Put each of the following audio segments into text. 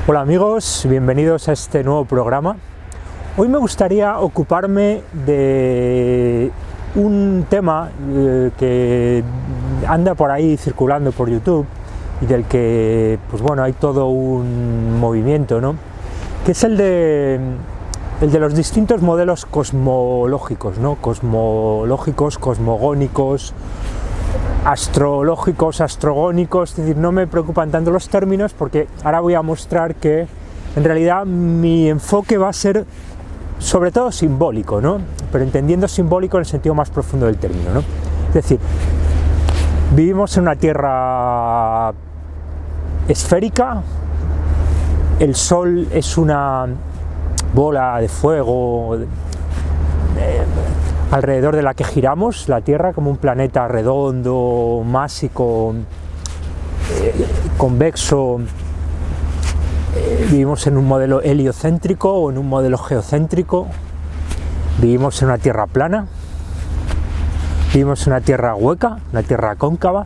Hola amigos, bienvenidos a este nuevo programa. Hoy me gustaría ocuparme de un tema que anda por ahí circulando por YouTube y del que, pues bueno, hay todo un movimiento, ¿no? Que es el de los distintos modelos cosmológicos, ¿no? Cosmológicos, cosmogónicos, astrológicos, astrogónicos. Es decir, no me preocupan tanto los términos porque ahora voy a mostrar que en realidad mi enfoque va a ser sobre todo simbólico, ¿no? Pero entendiendo simbólico en el sentido más profundo del término, ¿no? Es decir, vivimos en una Tierra esférica, el Sol es una bola de fuego alrededor de la que giramos, la Tierra como un planeta redondo, másico, convexo. Vivimos en un modelo heliocéntrico o en un modelo geocéntrico, vivimos en una Tierra plana, vivimos en una Tierra hueca, una Tierra cóncava.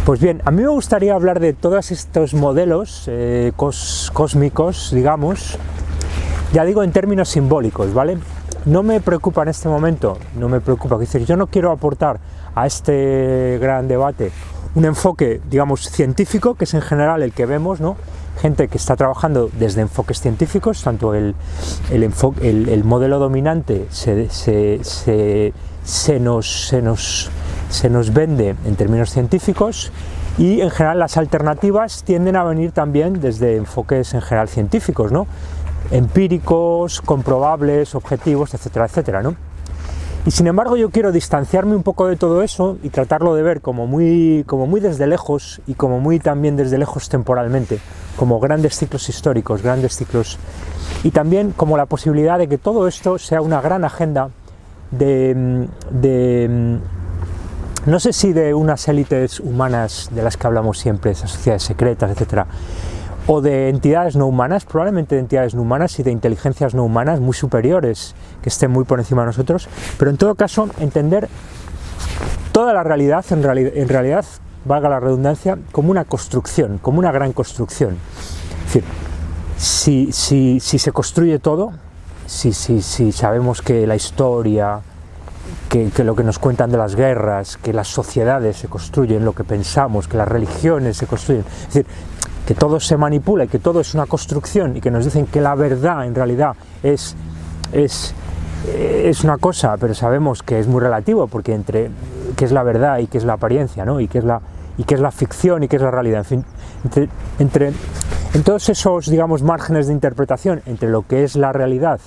Pues bien, a mí me gustaría hablar de todos estos modelos cósmicos, digamos, ya digo en términos simbólicos, ¿vale? No me preocupa en este momento, es decir, yo no quiero aportar a este gran debate un enfoque, digamos, científico, que es en general el que vemos, ¿no? Gente que está trabajando desde enfoques científicos, tanto el modelo dominante se nos vende en términos científicos, y en general las alternativas tienden a venir también desde enfoques en general científicos, ¿no? Empíricos, comprobables, objetivos, etcétera, etcétera, ¿no? Y sin embargo yo quiero distanciarme un poco de todo eso y tratarlo de ver como muy desde lejos, y como muy también desde lejos temporalmente, como grandes ciclos históricos, grandes ciclos, y también como la posibilidad de que todo esto sea una gran agenda no sé si de unas élites humanas de las que hablamos siempre, esas sociedades secretas, etcétera, o de entidades no humanas, probablemente de entidades no humanas y de inteligencias no humanas muy superiores, que estén muy por encima de nosotros, pero en todo caso entender toda la realidad, en realidad, valga la redundancia, como una construcción, como una gran construcción. Es decir, si se construye todo, si sabemos que la historia, que lo que nos cuentan de las guerras, que las sociedades se construyen, lo que pensamos, que las religiones se construyen, es decir, que todo se manipula y que todo es una construcción, y que nos dicen que la verdad en realidad es una cosa, pero sabemos que es muy relativo, porque entre qué es la verdad y qué es la apariencia, ¿no? y qué es la ficción y qué es la realidad, en fin, en todos esos, digamos, márgenes de interpretación entre lo que es la realidad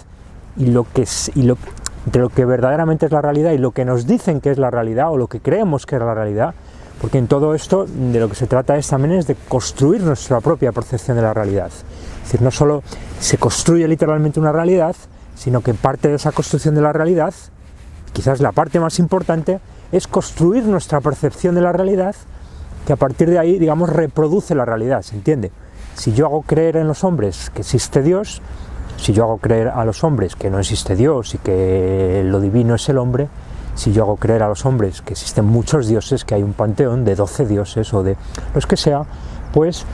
y entre lo que verdaderamente es la realidad y lo que nos dicen que es la realidad o lo que creemos que es la realidad. Porque en todo esto de lo que se trata también es de construir nuestra propia percepción de la realidad. Es decir, no solo se construye literalmente una realidad, sino que parte de esa construcción de la realidad, quizás la parte más importante, es construir nuestra percepción de la realidad, que a partir de ahí, digamos, reproduce la realidad, ¿se entiende? Si yo hago creer en los hombres que existe Dios, si yo hago creer a los hombres que no existe Dios y que lo divino es el hombre, si yo hago creer a los hombres que existen muchos dioses, que hay un panteón de 12 dioses o de los que sea, pues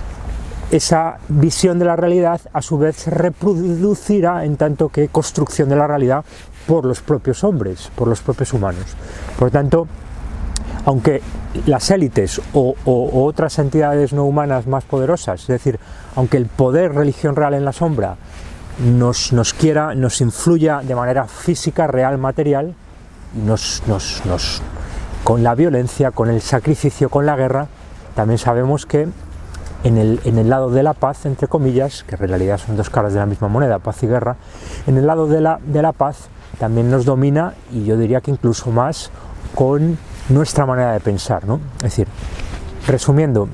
esa visión de la realidad a su vez se reproducirá en tanto que construcción de la realidad por los propios hombres, por los propios humanos. Por lo tanto, aunque las élites o otras entidades no humanas más poderosas, es decir, aunque el poder religión real en la sombra nos influya de manera física, real, material, con la violencia, con el sacrificio, con la guerra, también sabemos que en el lado de la paz, entre comillas, que en realidad son dos caras de la misma moneda, paz y guerra, en el lado de la paz también nos domina, y yo diría que incluso más, con nuestra manera de pensar, ¿no? Es decir, resumiendo,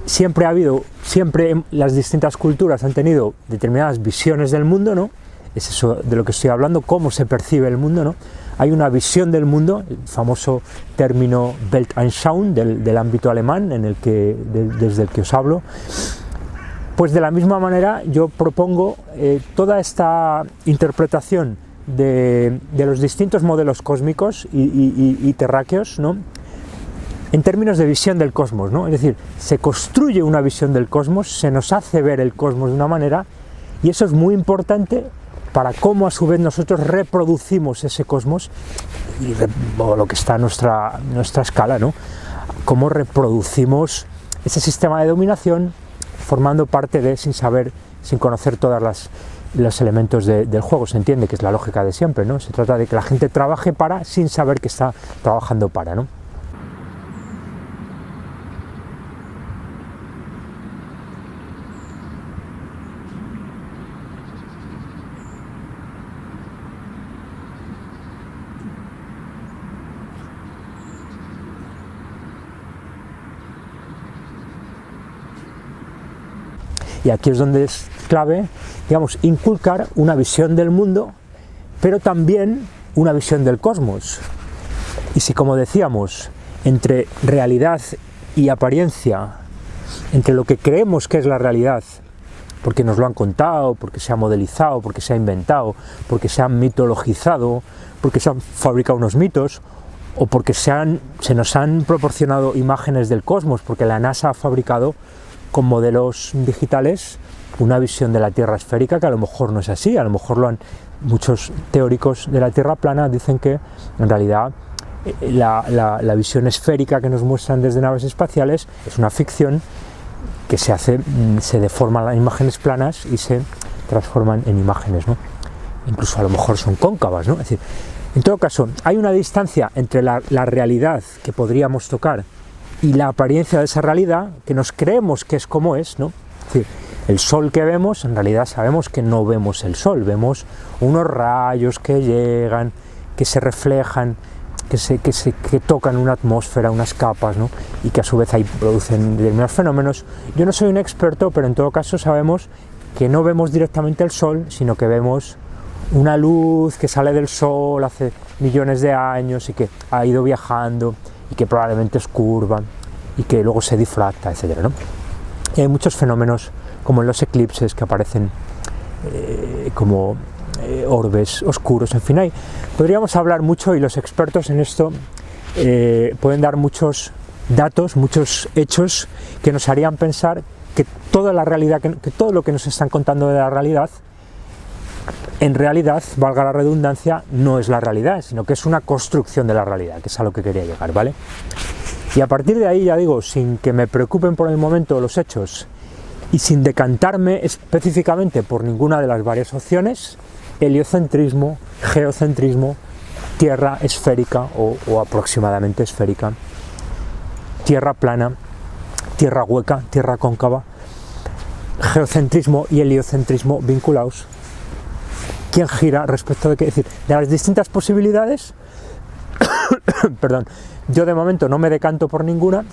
siempre las distintas culturas han tenido determinadas visiones del mundo, ¿no? Es eso de lo que estoy hablando, cómo se percibe el mundo, ¿no? Hay una visión del mundo, el famoso término Weltanschauung del ámbito alemán, desde el que os hablo. Pues de la misma manera yo propongo toda esta interpretación de los distintos modelos cósmicos y terráqueos, ¿no? en términos de visión del cosmos, ¿no? Es decir, se construye una visión del cosmos, se nos hace ver el cosmos de una manera, y eso es muy importante para cómo a su vez nosotros reproducimos ese cosmos, o lo que está a nuestra escala, ¿no? Cómo reproducimos ese sistema de dominación formando parte de, sin saber, sin conocer todos los elementos del juego. Se entiende que es la lógica de siempre, ¿no? Se trata de que la gente trabaje para, sin saber que está trabajando para, ¿no? Y aquí es donde es clave, digamos, inculcar una visión del mundo, pero también una visión del cosmos. Y si, como decíamos, entre realidad y apariencia, entre lo que creemos que es la realidad, porque nos lo han contado, porque se ha modelizado, porque se ha inventado, porque se han mitologizado, porque se han fabricado unos mitos, o porque se nos han proporcionado imágenes del cosmos, porque la NASA ha fabricado con modelos digitales una visión de la Tierra esférica que a lo mejor no es así, a lo mejor muchos teóricos de la Tierra plana dicen que en realidad la visión esférica que nos muestran desde naves espaciales es una ficción que se deforman las imágenes planas y se transforman en imágenes, ¿no? Incluso a lo mejor son cóncavas, ¿no? Es decir, en todo caso, hay una distancia entre la realidad que podríamos tocar y la apariencia de esa realidad, que nos creemos que es como es, ¿no? Es decir, el sol que vemos, en realidad sabemos que no vemos el sol, vemos unos rayos que llegan, que se reflejan, que tocan una atmósfera, unas capas, ¿no? Y que a su vez ahí producen determinados fenómenos. Yo no soy un experto, pero en todo caso sabemos que no vemos directamente el sol, sino que vemos una luz que sale del sol hace millones de años y que ha ido viajando, y que probablemente es curva y que luego se difracta, etcétera, ¿no? Y hay muchos fenómenos como en los eclipses que aparecen como orbes oscuros, en fin, podríamos hablar mucho, y los expertos en esto pueden dar muchos datos, muchos hechos que nos harían pensar que toda la realidad, que todo lo que nos están contando de la realidad, en realidad, valga la redundancia, no es la realidad, sino que es una construcción de la realidad, que es a lo que quería llegar, ¿vale? Y a partir de ahí, ya digo, sin que me preocupen por el momento los hechos y sin decantarme específicamente por ninguna de las varias opciones, heliocentrismo, geocentrismo, tierra esférica o aproximadamente esférica, tierra plana, tierra hueca, tierra cóncava, geocentrismo y heliocentrismo vinculados. ¿Quién gira respecto de qué? Es decir, de las distintas posibilidades, perdón, yo de momento no me decanto por ninguna,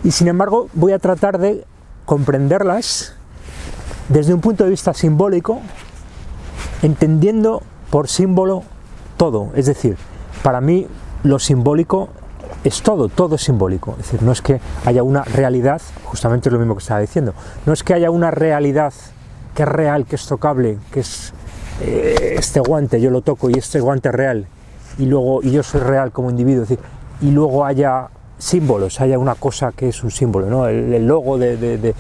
y sin embargo voy a tratar de comprenderlas desde un punto de vista simbólico, entendiendo por símbolo todo. Es decir, para mí lo simbólico es todo es simbólico. Es decir, no es que haya una realidad, justamente es lo mismo que estaba diciendo, no es que haya una realidad que es real, que es tocable, que es este guante, yo lo toco y este guante es real, y yo soy real como individuo, es decir, y luego haya símbolos, haya una cosa que es un símbolo, ¿no? El logo de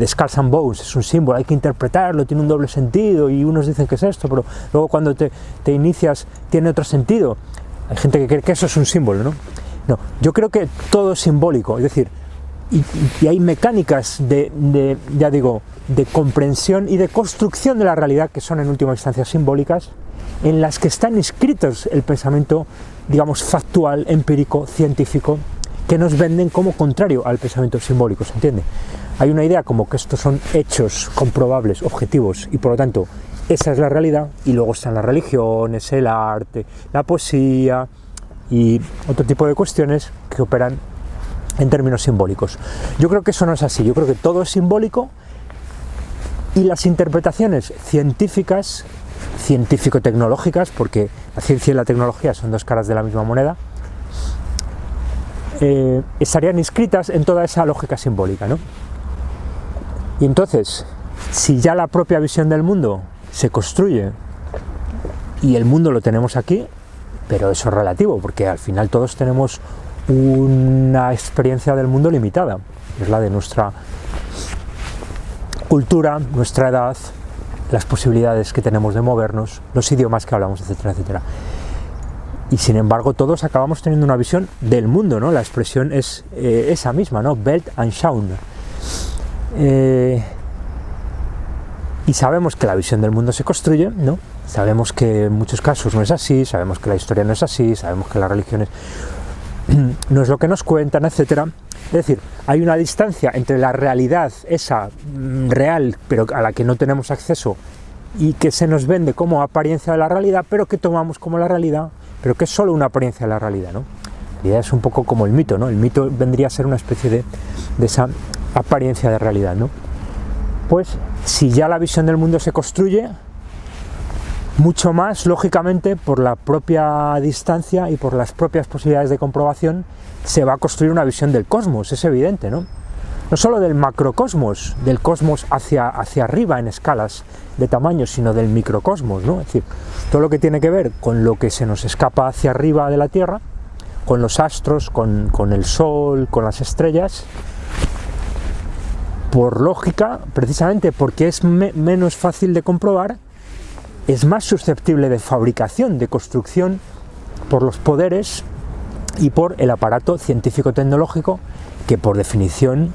Skulls and Bones es un símbolo, hay que interpretarlo, tiene un doble sentido, y unos dicen que es esto, pero luego cuando te inicias tiene otro sentido. Hay gente que cree que eso es un símbolo, ¿no? No, yo creo que todo es simbólico, es decir, y hay mecánicas ya digo, de comprensión y de construcción de la realidad que son en última instancia simbólicas, en las que están inscritos el pensamiento, digamos, factual, empírico, científico, que nos venden como contrario al pensamiento simbólico, ¿se entiende? Hay una idea como que estos son hechos comprobables, objetivos, y por lo tanto esa es la realidad, y luego están las religiones, el arte, la poesía y otro tipo de cuestiones que operan en términos simbólicos. Yo creo que eso no es así, yo creo que todo es simbólico, y las interpretaciones científicas, científico-tecnológicas, porque la ciencia y la tecnología son dos caras de la misma moneda, estarían inscritas en toda esa lógica simbólica, ¿no? Y entonces, si ya la propia visión del mundo se construye y el mundo lo tenemos aquí, pero eso es relativo, porque al final todos tenemos una experiencia del mundo limitada, es la de nuestra cultura, nuestra edad, las posibilidades que tenemos de movernos, los idiomas que hablamos, etcétera, etcétera. Y sin embargo todos acabamos teniendo una visión del mundo, ¿no? La expresión es esa misma, ¿no? Weltanschauung. Y sabemos que la visión del mundo se construye, ¿no? Sabemos que en muchos casos no es así, sabemos que la historia no es así, sabemos que las religiones no es lo que nos cuentan, etcétera. Es decir, hay una distancia entre la realidad, esa real, pero a la que no tenemos acceso, y que se nos vende como apariencia de la realidad, pero que tomamos como la realidad, pero que es solo una apariencia de la realidad, ¿no? La idea es un poco como el mito, ¿no? El mito vendría a ser una especie de esa apariencia de realidad, ¿no? Pues si ya la visión del mundo se construye, mucho más, lógicamente, por la propia distancia y por las propias posibilidades de comprobación, se va a construir una visión del cosmos, es evidente, ¿no? No solo del macrocosmos, del cosmos hacia arriba en escalas de tamaño, sino del microcosmos, ¿no? Es decir, todo lo que tiene que ver con lo que se nos escapa hacia arriba de la Tierra, con los astros, con el Sol, con las estrellas, por lógica, precisamente porque es menos fácil de comprobar, es más susceptible de fabricación, de construcción por los poderes y por el aparato científico-tecnológico que por definición,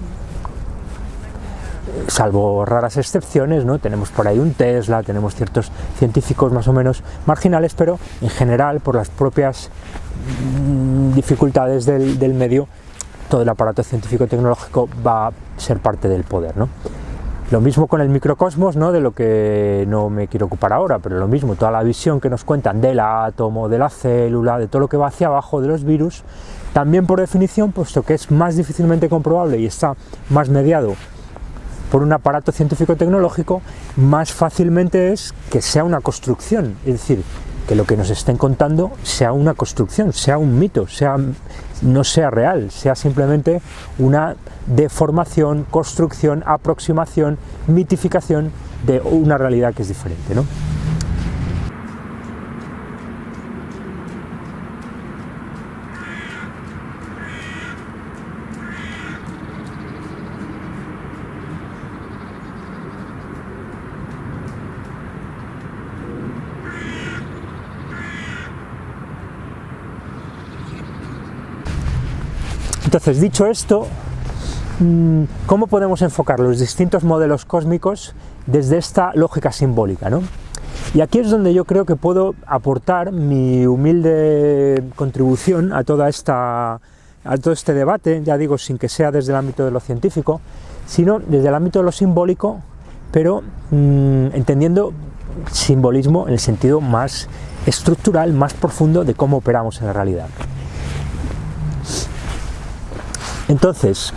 salvo raras excepciones, ¿no? Tenemos por ahí un Tesla, tenemos ciertos científicos más o menos marginales, pero en general por las propias dificultades del medio, todo el aparato científico-tecnológico va a ser parte del poder, ¿no? Lo mismo con el microcosmos, ¿no? De lo que no me quiero ocupar ahora, pero lo mismo, toda la visión que nos cuentan del átomo, de la célula, de todo lo que va hacia abajo, de los virus, también por definición, puesto que es más difícilmente comprobable y está más mediado por un aparato científico-tecnológico, más fácilmente es que sea una construcción, es decir, que lo que nos estén contando sea una construcción, sea un mito, no sea real, sea simplemente una deformación, construcción, aproximación, mitificación de una realidad que es diferente, ¿no? Entonces, dicho esto, ¿cómo podemos enfocar los distintos modelos cósmicos desde esta lógica simbólica, ¿no? Y aquí es donde yo creo que puedo aportar mi humilde contribución a todo este debate, ya digo, sin que sea desde el ámbito de lo científico, sino desde el ámbito de lo simbólico, pero entendiendo simbolismo en el sentido más estructural, más profundo de cómo operamos en la realidad. Entonces,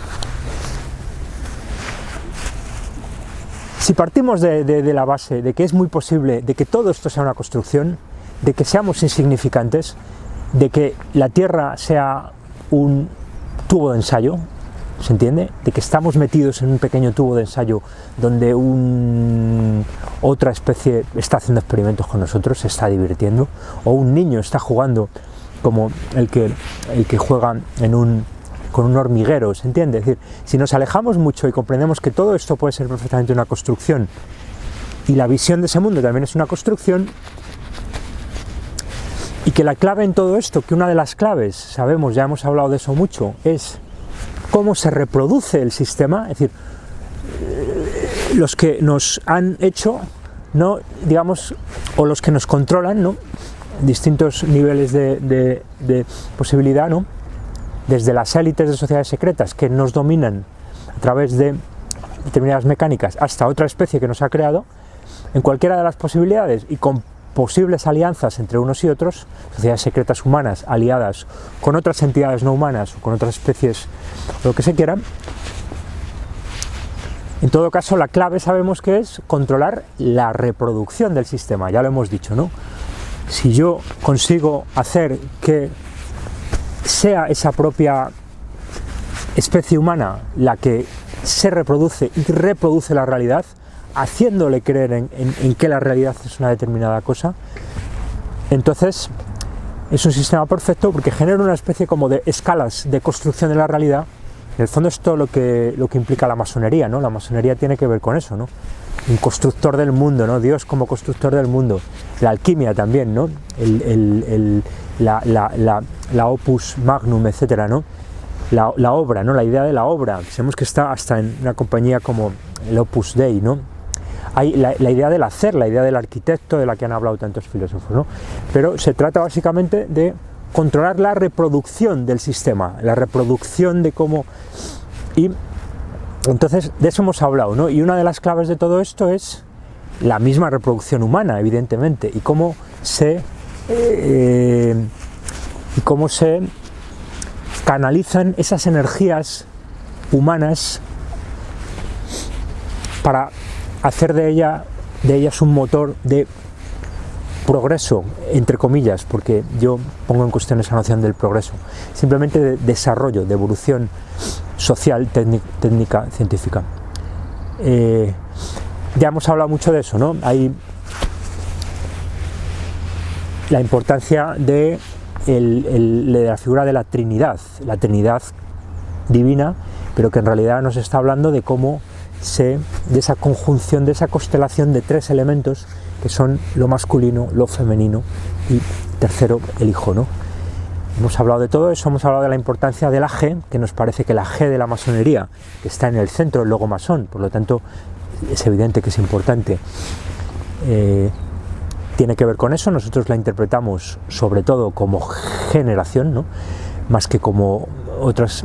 si partimos de la base de que es muy posible de que todo esto sea una construcción, de que seamos insignificantes, de que la Tierra sea un tubo de ensayo, ¿se entiende? De que estamos metidos en un pequeño tubo de ensayo donde otra especie está haciendo experimentos con nosotros, se está divirtiendo, o un niño está jugando como el que juega con un hormiguero, ¿se entiende? Es decir, si nos alejamos mucho y comprendemos que todo esto puede ser perfectamente una construcción y la visión de ese mundo también es una construcción, y que la clave en todo esto, que una de las claves, sabemos, ya hemos hablado de eso mucho, es cómo se reproduce el sistema, es decir, los que nos han hecho, ¿no? Digamos, o los que nos controlan, ¿no? Distintos niveles de posibilidad, ¿no? Desde las élites de sociedades secretas que nos dominan a través de determinadas mecánicas hasta otra especie que nos ha creado, en cualquiera de las posibilidades y con posibles alianzas entre unos y otros, sociedades secretas humanas aliadas con otras entidades no humanas o con otras especies, lo que se quiera. En todo caso, la clave sabemos que es controlar la reproducción del sistema, ya lo hemos dicho, ¿no? Si yo consigo hacer que sea esa propia especie humana la que se reproduce y reproduce la realidad, haciéndole creer en que la realidad es una determinada cosa, entonces es un sistema perfecto porque genera una especie como de escalas de construcción de la realidad. En el fondo es todo lo que implica la masonería, ¿no? La masonería tiene que ver con eso, ¿no? Un constructor del mundo, ¿no? Dios como constructor del mundo. La alquimia también, ¿no? La opus magnum, etcétera, ¿no? La obra, ¿no? La idea de la obra. Sabemos que está hasta en una compañía como el Opus Dei, ¿no? Hay la idea del hacer, la idea del arquitecto, de la que han hablado tantos filósofos, ¿no? Pero se trata básicamente de controlar la reproducción del sistema, la reproducción de cómo... Y entonces de eso hemos hablado, ¿no? Y una de las claves de todo esto es la misma reproducción humana, evidentemente, y cómo se canalizan esas energías humanas para hacer de ellas un motor de progreso, entre comillas, porque yo pongo en cuestión esa noción del progreso, simplemente de desarrollo, de evolución social, técnica, científica. Ya hemos hablado mucho de eso, ¿no? Hay la importancia de la figura de la Trinidad divina, pero que en realidad nos está hablando de cómo de esa conjunción, de esa constelación de tres elementos que son lo masculino, lo femenino y tercero, el hijo, ¿no? Hemos hablado de todo eso, hemos hablado de la importancia de la G, que nos parece que la G de la masonería, que está en el centro del logo masón, por lo tanto es evidente que es importante, tiene que ver con eso. Nosotros la interpretamos sobre todo como generación, ¿no? Más que como otras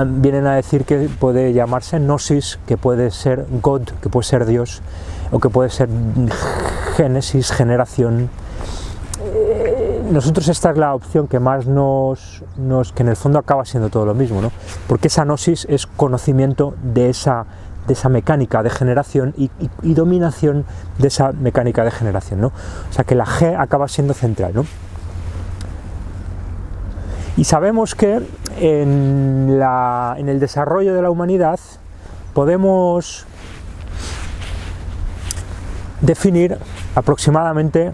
vienen a decir que puede llamarse gnosis, que puede ser God, que puede ser Dios, o que puede ser génesis, generación. Nosotros esta es la opción que más que en el fondo acaba siendo todo lo mismo, ¿no? Porque esa gnosis es conocimiento de esa mecánica de generación y dominación de esa mecánica de generación, ¿no? O sea que la G acaba siendo central, ¿no? Y sabemos que en el desarrollo de la humanidad podemos definir aproximadamente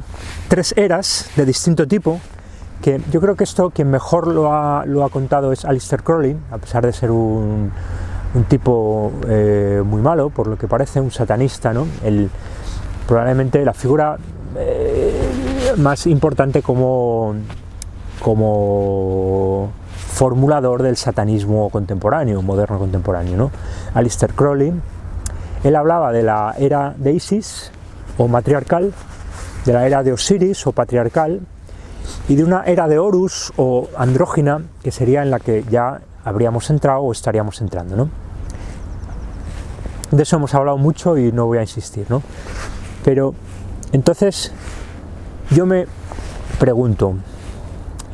3 eras de distinto tipo, que yo creo que esto quien mejor lo ha contado es Aleister Crowley, a pesar de ser un tipo muy malo, por lo que parece, un satanista, ¿no? Probablemente la figura más importante como formulador del satanismo contemporáneo, moderno contemporáneo, ¿no? Aleister Crowley. Él hablaba de la era de Isis o matriarcal, de la era de Osiris o patriarcal, y de una era de Horus o andrógina, que sería en la que ya habríamos entrado o estaríamos entrando, ¿no? De eso hemos hablado mucho y no voy a insistir, ¿no? Pero entonces yo me pregunto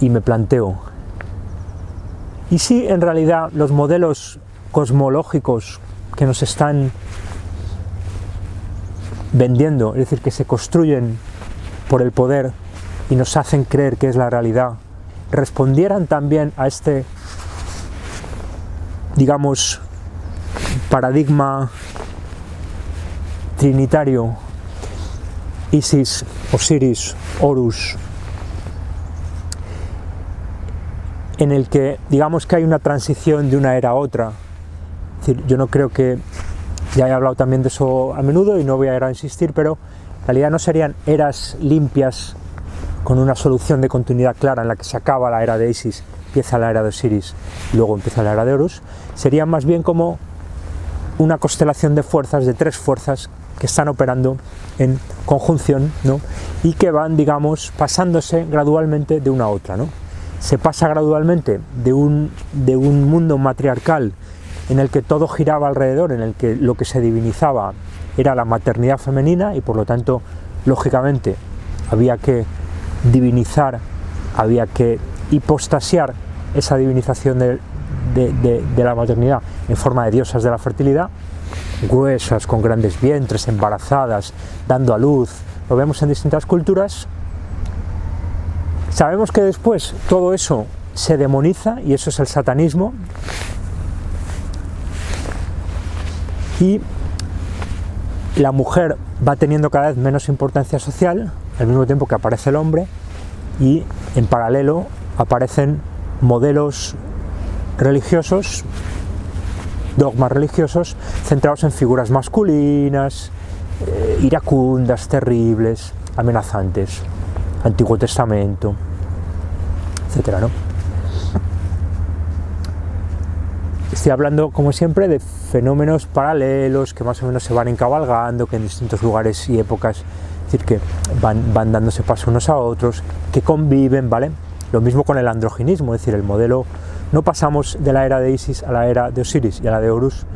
y me planteo, ¿y si en realidad los modelos cosmológicos que nos están vendiendo, es decir, que se construyen por el poder y nos hacen creer que es la realidad, respondieran también a este, digamos, paradigma trinitario, Isis, Osiris, Horus, en el que digamos que hay una transición de una era a otra? Es decir, yo no creo que, ya he hablado también de eso a menudo y no voy a ir a insistir, pero en realidad no serían eras limpias con una solución de continuidad clara en la que se acaba la era de Isis, empieza la era de Osiris y luego empieza la era de Horus. Serían más bien como una constelación de fuerzas, de 3 fuerzas que están operando en conjunción, ¿no? Y que van, digamos, pasándose gradualmente de una a otra, ¿no? Se pasa gradualmente de un mundo matriarcal en el que todo giraba alrededor, en el que lo que se divinizaba era la maternidad femenina y por lo tanto, lógicamente, había que divinizar, había que hipostasiar esa divinización de la maternidad en forma de diosas de la fertilidad, gruesas, con grandes vientres, embarazadas, dando a luz. Lo vemos en distintas culturas. Sabemos que después todo eso se demoniza y eso es el satanismo, y la mujer va teniendo cada vez menos importancia social al mismo tiempo que aparece el hombre, y en paralelo aparecen modelos religiosos, dogmas religiosos, centrados en figuras masculinas, iracundas, terribles, amenazantes, Antiguo Testamento, etcétera, ¿no? Estoy hablando, como siempre, de fenómenos paralelos que más o menos se van encabalgando, que en distintos lugares y épocas, es decir, que van dándose paso unos a otros, que conviven, ¿vale? Lo mismo con el androginismo, es decir, el modelo, no pasamos de la era de Isis a la era de Osiris y a la de Horus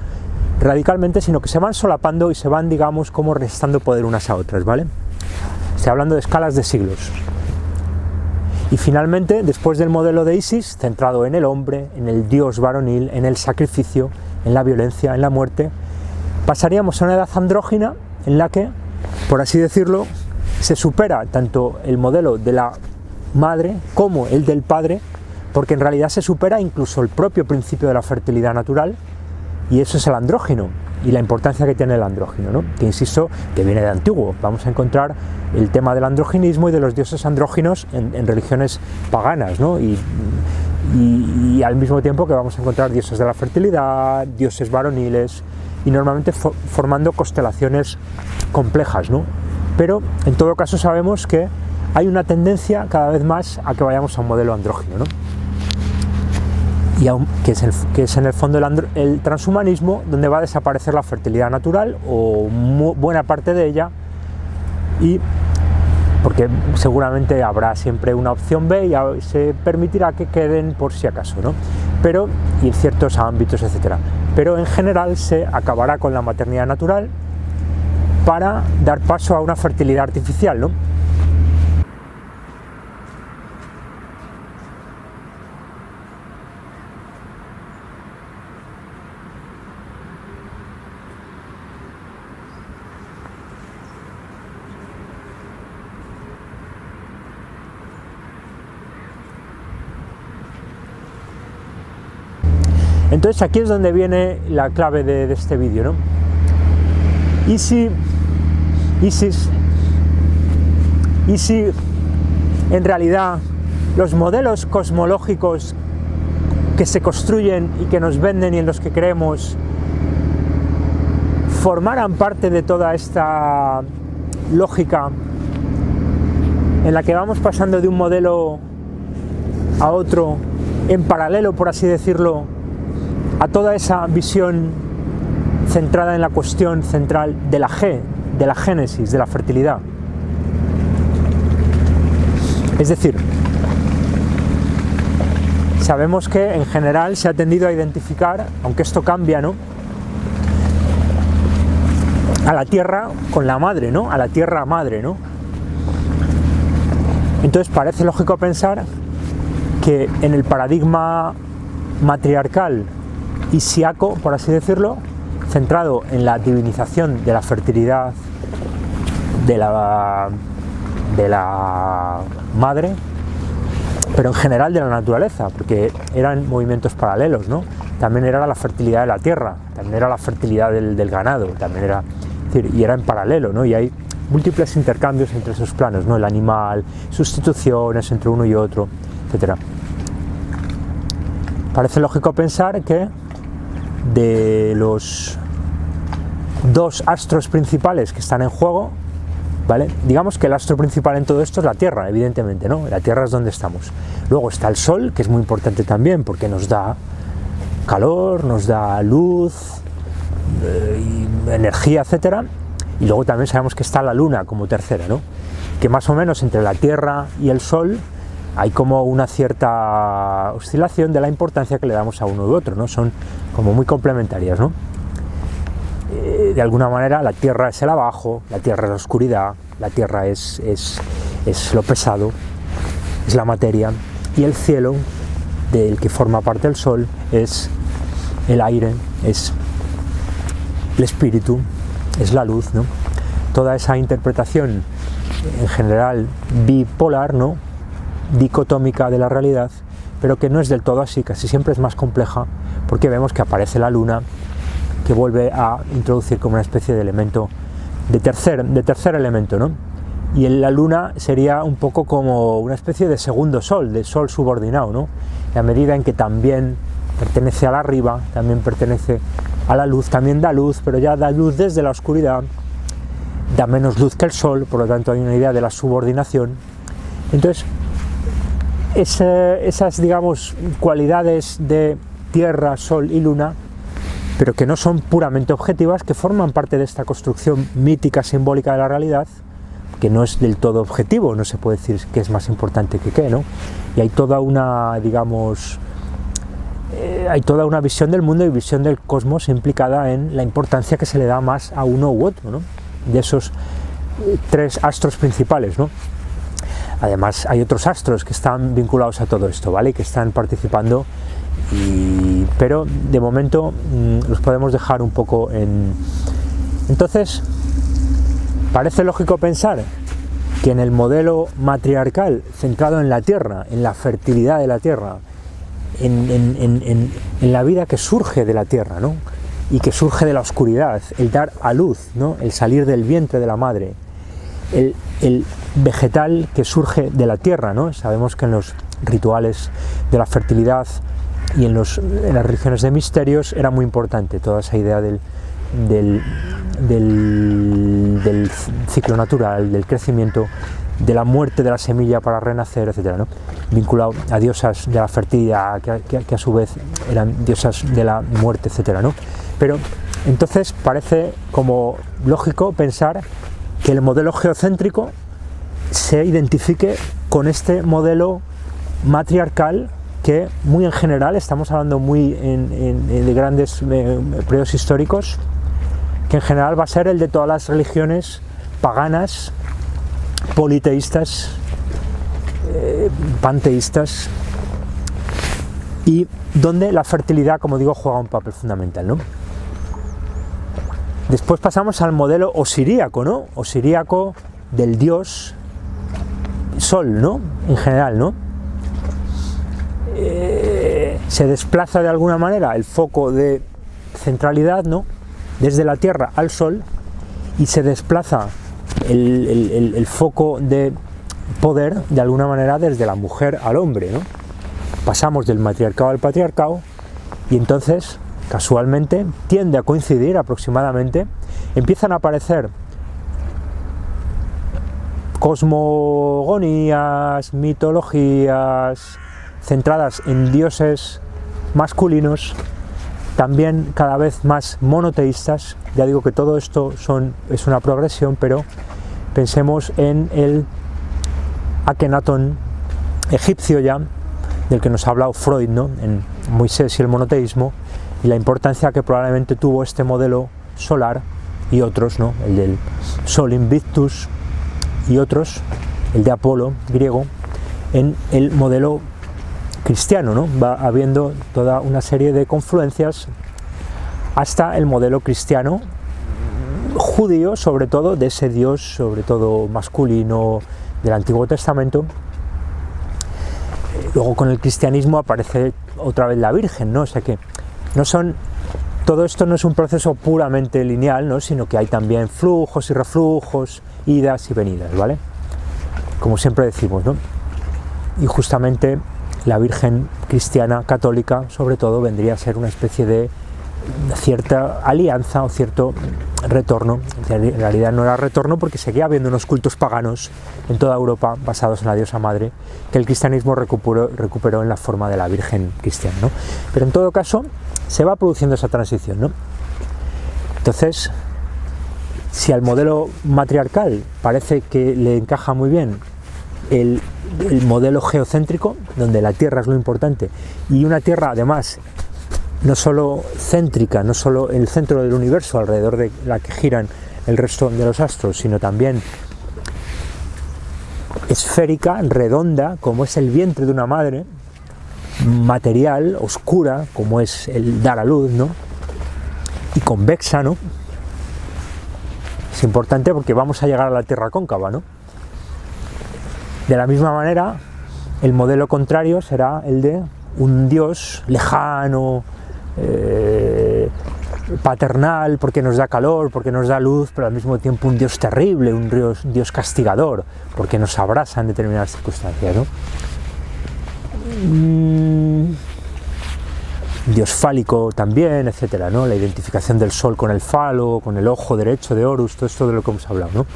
radicalmente, sino que se van solapando y se van, digamos, como restando poder unas a otras, ¿vale? Estoy hablando de escalas de siglos. Y finalmente, después del modelo de Isis, centrado en el hombre, en el dios varonil, en el sacrificio, en la violencia, en la muerte, pasaríamos a una edad andrógina en la que, por así decirlo, se supera tanto el modelo de la madre como el del padre, porque en realidad se supera incluso el propio principio de la fertilidad natural, y eso es el andrógino, y la importancia que tiene el andrógino, ¿no? Que insisto, que viene de antiguo. Vamos a encontrar el tema del androginismo y de los dioses andróginos en religiones paganas, ¿no? Y al mismo tiempo que vamos a encontrar dioses de la fertilidad, dioses varoniles, y normalmente formando constelaciones complejas, ¿no? Pero en todo caso sabemos que hay una tendencia cada vez más a que vayamos a un modelo andrógino, ¿no? Y que es en el fondo el transhumanismo, donde va a desaparecer la fertilidad natural o buena parte de ella, y porque seguramente habrá siempre una opción B y se permitirá que queden por si acaso, ¿no? Pero, y en ciertos ámbitos, etcétera. Pero en general se acabará con la maternidad natural para dar paso a una fertilidad artificial, ¿no? Entonces aquí es donde viene la clave de este vídeo, ¿no? Y si en realidad los modelos cosmológicos que se construyen y que nos venden y en los que creemos formaran parte de toda esta lógica en la que vamos pasando de un modelo a otro en paralelo, por así decirlo, a toda esa visión centrada en la cuestión central de la génesis, de la fertilidad. Es decir, sabemos que en general se ha tendido a identificar, aunque esto cambia, ¿no?, a la tierra con la madre, ¿no?, a la tierra madre, ¿no? Entonces parece lógico pensar que en el paradigma matriarcal isiaco, por así decirlo, centrado en la divinización de la fertilidad de la madre, pero en general de la naturaleza, porque eran movimientos paralelos, ¿no? También era la fertilidad de la tierra, también era la fertilidad del ganado, también era, es decir, y era en paralelo, ¿no? Y hay múltiples intercambios entre esos planos, ¿no? El animal, sustituciones entre uno y otro, etcétera. Parece lógico pensar que de los dos astros principales que están en juego, ¿vale? Digamos que el astro principal en todo esto es la Tierra, evidentemente, ¿no? La Tierra es donde estamos. Luego está el Sol, que es muy importante también, porque nos da calor, nos da luz, energía, etcétera. Y luego también sabemos que está la Luna como tercera, ¿no? Que más o menos entre la Tierra y el Sol hay como una cierta oscilación de la importancia que le damos a uno u otro, ¿no? Son como muy complementarias, ¿no? De alguna manera la Tierra es el abajo, la Tierra es la oscuridad, la Tierra es lo pesado, es la materia, y el cielo, del que forma parte el Sol, es el aire, es el espíritu, es la luz, ¿no? Toda esa interpretación en general bipolar, ¿no?, dicotómica de la realidad, pero que no es del todo así, casi siempre es más compleja, porque vemos que aparece la Luna, que vuelve a introducir como una especie de elemento, de tercer elemento, ¿no? y la luna sería un poco como una especie de segundo sol, de sol subordinado, ¿no? Y a medida en que también pertenece a la riba, también pertenece a la luz, también da luz, pero ya da luz desde la oscuridad, da menos luz que el sol, por lo tanto hay una idea de la subordinación. Entonces, esas, digamos, cualidades de tierra, sol y luna, pero que no son puramente objetivas, que forman parte de esta construcción mítica, simbólica de la realidad, que no es del todo objetivo, no se puede decir que es más importante que qué, ¿no? Y hay toda una, digamos, hay toda una visión del mundo y visión del cosmos implicada en la importancia que se le da más a uno u otro, ¿no? De esos tres astros principales, ¿no? Además hay otros astros que están vinculados a todo esto, ¿vale? Y que están participando, pero de momento los podemos dejar un poco en... Entonces, parece lógico pensar que en el modelo matriarcal centrado en la tierra, en la fertilidad de la tierra, en la vida que surge de la tierra, ¿no? Y que surge de la oscuridad, el dar a luz, ¿no? El salir del vientre de la madre, el vegetal que surge de la tierra, ¿no? Sabemos que en los rituales de la fertilidad y en las religiones de misterios era muy importante toda esa idea del ciclo natural, del crecimiento, de la muerte de la semilla para renacer, etcétera, ¿no? Vinculado a diosas de la fertilidad, que a su vez eran diosas de la muerte, etcétera, ¿no? Pero entonces parece como lógico pensar que el modelo geocéntrico se identifique con este modelo matriarcal, que muy en general, estamos hablando muy de grandes periodos históricos, que en general va a ser el de todas las religiones paganas, politeístas, panteístas, y donde la fertilidad, como digo, juega un papel fundamental, ¿no? Después pasamos al modelo osiríaco, ¿no? Osiríaco del dios Sol, ¿no? En general, ¿no? Se desplaza de alguna manera el foco de centralidad, ¿no? Desde la Tierra al Sol, y se desplaza el foco de poder de alguna manera desde la mujer al hombre, ¿no? Pasamos del matriarcado al patriarcado, y entonces casualmente tiende a coincidir aproximadamente, empiezan a aparecer cosmogonías, mitologías centradas en dioses masculinos, también cada vez más monoteístas. Ya digo que todo esto es una progresión, pero pensemos en el Akenatón egipcio ya, del que nos ha hablado Freud, ¿no? En Moisés y el monoteísmo, y la importancia que probablemente tuvo este modelo solar y otros, ¿no? El del Sol Invictus y otros, el de Apolo griego, en el modelo cristiano, ¿no? Va habiendo toda una serie de confluencias hasta el modelo cristiano judío, sobre todo, de ese Dios, sobre todo masculino, del Antiguo Testamento. Luego con el cristianismo aparece otra vez la Virgen, ¿no? O sea que todo esto no es un proceso puramente lineal, ¿no? Sino que hay también flujos y reflujos, idas y venidas, ¿vale? Como siempre decimos, ¿no? Y justamente la Virgen cristiana católica, sobre todo, vendría a ser una especie de cierta alianza o cierto retorno. En realidad no era retorno, porque seguía habiendo unos cultos paganos en toda Europa basados en la diosa madre, que el cristianismo recuperó en la forma de la Virgen cristiana, ¿no? Pero en todo caso se va produciendo esa transición, ¿no? Entonces, si al modelo matriarcal parece que le encaja muy bien el modelo geocéntrico, donde la Tierra es lo importante, y una Tierra además no solo céntrica, no solo el centro del universo alrededor de la que giran el resto de los astros, sino también esférica, redonda, como es el vientre de una madre, material, oscura, como es el dar a luz, ¿no? Y convexa, ¿no? Es importante porque vamos a llegar a la Tierra cóncava, ¿no? De la misma manera, el modelo contrario será el de un dios lejano, paternal porque nos da calor, porque nos da luz, pero al mismo tiempo un Dios terrible, un Dios castigador, porque nos abrasa en determinadas circunstancias, ¿no? Dios fálico también, etcétera, ¿no? La identificación del sol con el falo, con el ojo derecho de Horus, todo esto de lo que hemos hablado, ¿no?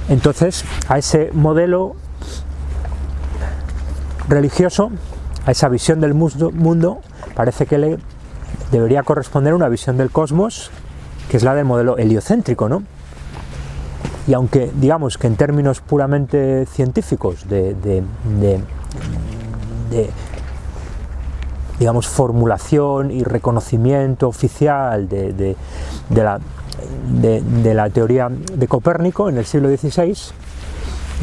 Entonces, a ese modelo religioso, a esa visión del mundo, parece que le debería corresponder una visión del cosmos, que es la del modelo heliocéntrico, ¿no? Y aunque digamos que en términos puramente científicos digamos, formulación y reconocimiento oficial de la teoría de Copérnico en el siglo XVI,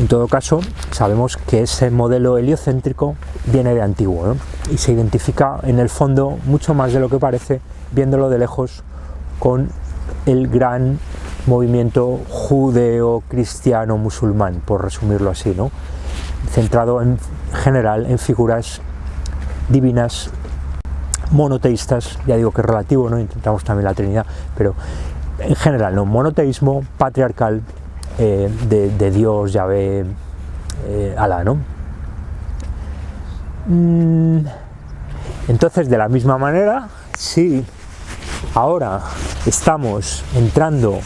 en todo caso sabemos que ese modelo heliocéntrico viene de antiguo, ¿no? Y se identifica en el fondo mucho más de lo que parece, viéndolo de lejos, con el gran movimiento judeo-cristiano-musulmán, por resumirlo así, ¿no? Centrado en general en figuras divinas monoteístas, ya digo que es relativo, ¿no? Intentamos también la Trinidad, pero en general, ¿no? Monoteísmo patriarcal de Dios, Yahvé, Alá, ¿no? Entonces, de la misma manera, si ahora estamos entrando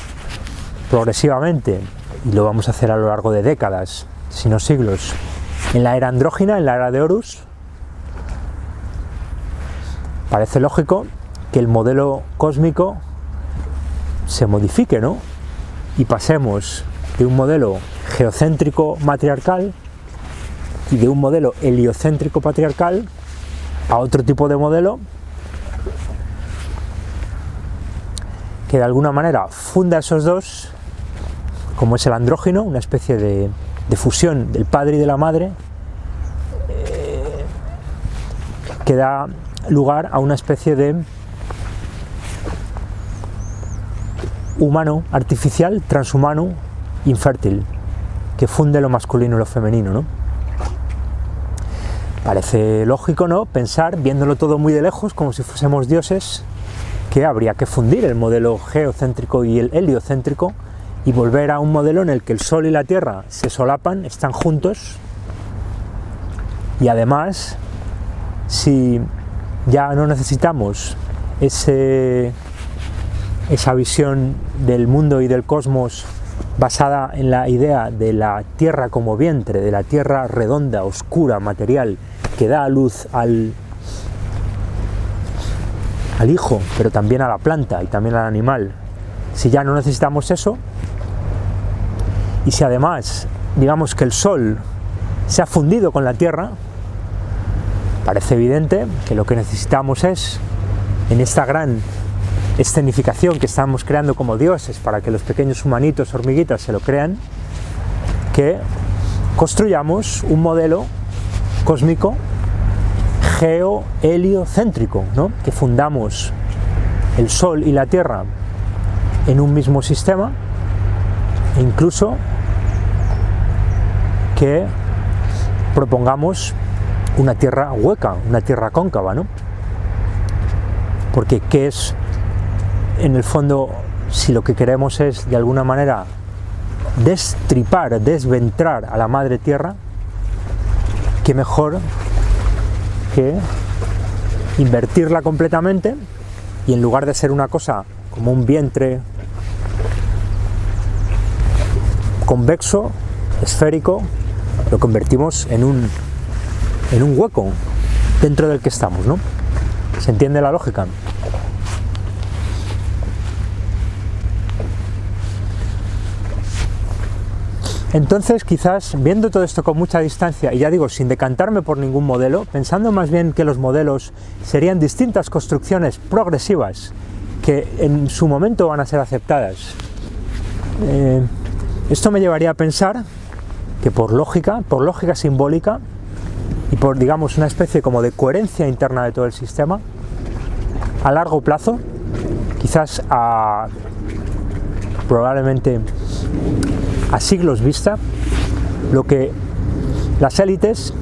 progresivamente, y lo vamos a hacer a lo largo de décadas, si no siglos, en la era andrógina, en la era de Horus, parece lógico que el modelo cósmico se modifique, ¿no? Y pasemos de un modelo geocéntrico matriarcal y de un modelo heliocéntrico patriarcal a otro tipo de modelo que de alguna manera funda esos dos, como es el andrógino, una especie de fusión del padre y de la madre, que da lugar a una especie de humano artificial, transhumano, infértil, que funde lo masculino y lo femenino, ¿no? Parece lógico, ¿no?, pensar, viéndolo todo muy de lejos, como si fuésemos dioses, que habría que fundir el modelo geocéntrico y el heliocéntrico y volver a un modelo en el que el Sol y la Tierra se solapan, están juntos, y además, si ya no necesitamos esa visión del mundo y del cosmos basada en la idea de la Tierra como vientre, de la Tierra redonda, oscura, material, que da a luz al hijo, pero también a la planta y también al animal. Si ya no necesitamos eso, y si además digamos que el Sol se ha fundido con la Tierra, parece evidente que lo que necesitamos es, en esta gran escenificación que estamos creando como dioses para que los pequeños humanitos, hormiguitas, se lo crean, que construyamos un modelo cósmico geo-heliocéntrico, ¿no? Que fundamos el Sol y la Tierra en un mismo sistema, e incluso que propongamos una Tierra hueca, una Tierra cóncava, ¿no? Porque ¿qué es, en el fondo, si lo que queremos es, de alguna manera, destripar, desventrar a la Madre Tierra? ¿Qué mejor que invertirla completamente y en lugar de ser una cosa como un vientre convexo, esférico, lo convertimos en un hueco dentro del que estamos, ¿no? ¿Se entiende la lógica? Entonces, quizás, viendo todo esto con mucha distancia, y ya digo, sin decantarme por ningún modelo, pensando más bien que los modelos serían distintas construcciones progresivas que en su momento van a ser aceptadas, esto me llevaría a pensar que por lógica simbólica y por, digamos, una especie como de coherencia interna de todo el sistema, a largo plazo, quizás probablemente a siglos vista, lo que las élites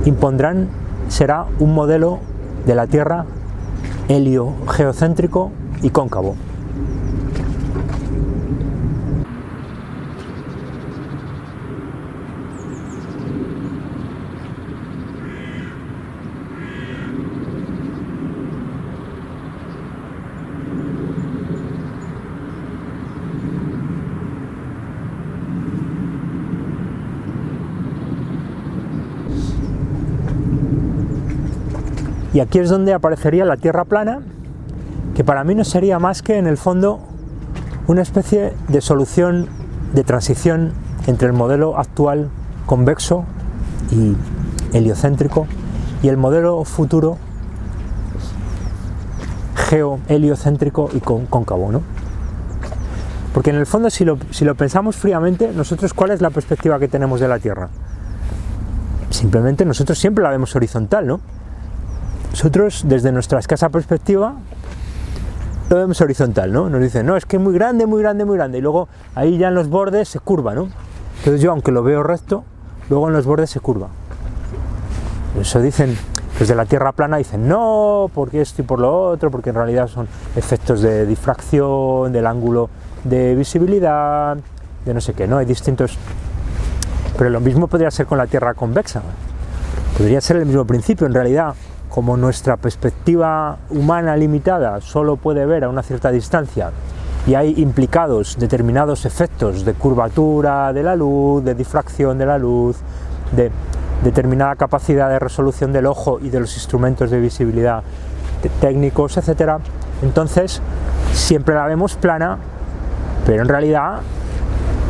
impondrán será un modelo de la Tierra heliogeocéntrico y cóncavo. Y aquí es donde aparecería la Tierra plana, que para mí no sería más que, en el fondo, una especie de solución de transición entre el modelo actual convexo y heliocéntrico y el modelo futuro geoheliocéntrico y cóncavo, ¿no? Porque en el fondo, si lo pensamos fríamente, nosotros, ¿cuál es la perspectiva que tenemos de la Tierra? Simplemente nosotros siempre la vemos horizontal, ¿no? Nosotros, desde nuestra escasa perspectiva, lo vemos horizontal, ¿no? Nos dicen, no, es que es muy grande, muy grande, muy grande, y luego ahí ya en los bordes se curva, ¿no? Entonces yo, aunque lo veo recto, luego en los bordes se curva. Eso dicen, desde la Tierra plana dicen, no, porque esto y por lo otro, porque en realidad son efectos de difracción, del ángulo de visibilidad, de no sé qué, ¿no? Hay distintos... Pero lo mismo podría ser con la Tierra convexa. Podría ser el mismo principio, en realidad. Como nuestra perspectiva humana limitada solo puede ver a una cierta distancia y hay implicados determinados efectos de curvatura de la luz, de difracción de la luz, de determinada capacidad de resolución del ojo y de los instrumentos de visibilidad técnicos, etc., entonces siempre la vemos plana, pero en realidad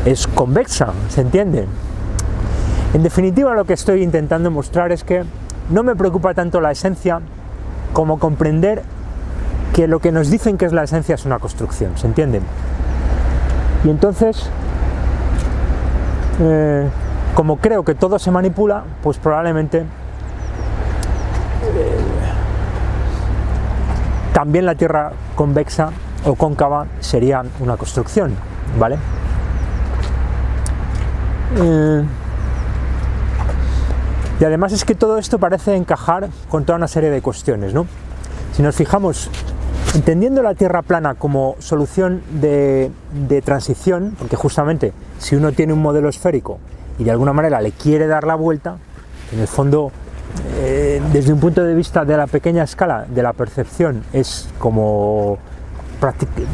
es convexa, ¿se entiende? En definitiva, lo que estoy intentando mostrar es que no me preocupa tanto la esencia como comprender que lo que nos dicen que es la esencia es una construcción, ¿se entienden? Y entonces, como creo que todo se manipula, pues probablemente también la Tierra convexa o cóncava sería una construcción, ¿vale? Y además es que todo esto parece encajar con toda una serie de cuestiones, ¿no? Si nos fijamos, entendiendo la Tierra plana como solución de transición, porque justamente si uno tiene un modelo esférico y de alguna manera le quiere dar la vuelta, en el fondo, desde un punto de vista de la pequeña escala de la percepción, es como...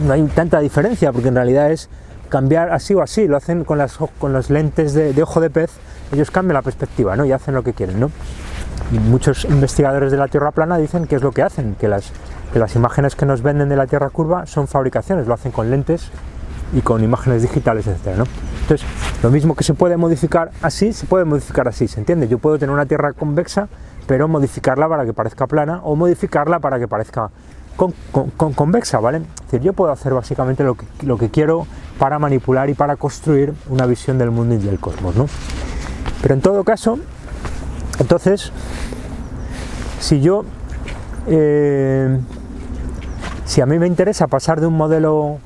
no hay tanta diferencia, porque en realidad es cambiar así o así, lo hacen con las lentes de ojo de pez, ellos cambian la perspectiva, ¿no? Y hacen lo que quieren, ¿no? Y muchos investigadores de la Tierra plana dicen que es lo que hacen, que las imágenes que nos venden de la Tierra curva son fabricaciones, lo hacen con lentes y con imágenes digitales, etc., ¿no? Entonces, lo mismo que se puede modificar así, se puede modificar así, ¿se entiende? Yo puedo tener una Tierra convexa, pero modificarla para que parezca plana, o modificarla para que parezca convexa, ¿vale? Es decir, yo puedo hacer básicamente lo que quiero para manipular y para construir una visión del mundo y del cosmos, ¿no? Pero en todo caso, entonces, si a mí me interesa pasar de un modelo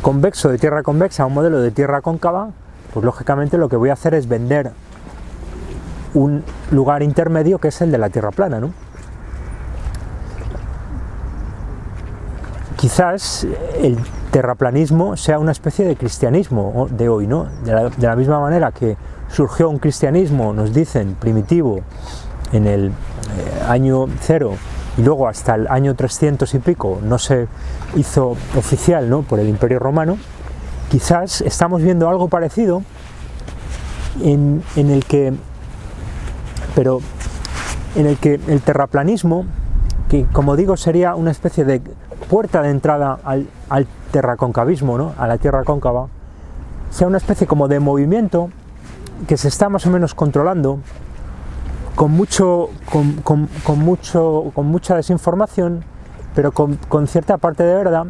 convexo, de Tierra convexa, a un modelo de Tierra cóncava, pues lógicamente lo que voy a hacer es vender un lugar intermedio que es el de la Tierra plana, ¿no? Quizás el terraplanismo sea una especie de cristianismo de hoy, ¿no? De la misma manera que surgió un cristianismo, nos dicen, primitivo, en el año 0 y luego hasta el año 300 y pico no se hizo oficial, ¿no?, por el Imperio Romano. Quizás estamos viendo algo parecido en el que el terraplanismo, que como digo sería una especie de puerta de entrada al terraconcavismo, ¿no?, a la Tierra cóncava, sea una especie como de movimiento que se está más o menos controlando con mucha desinformación, pero con cierta parte de verdad.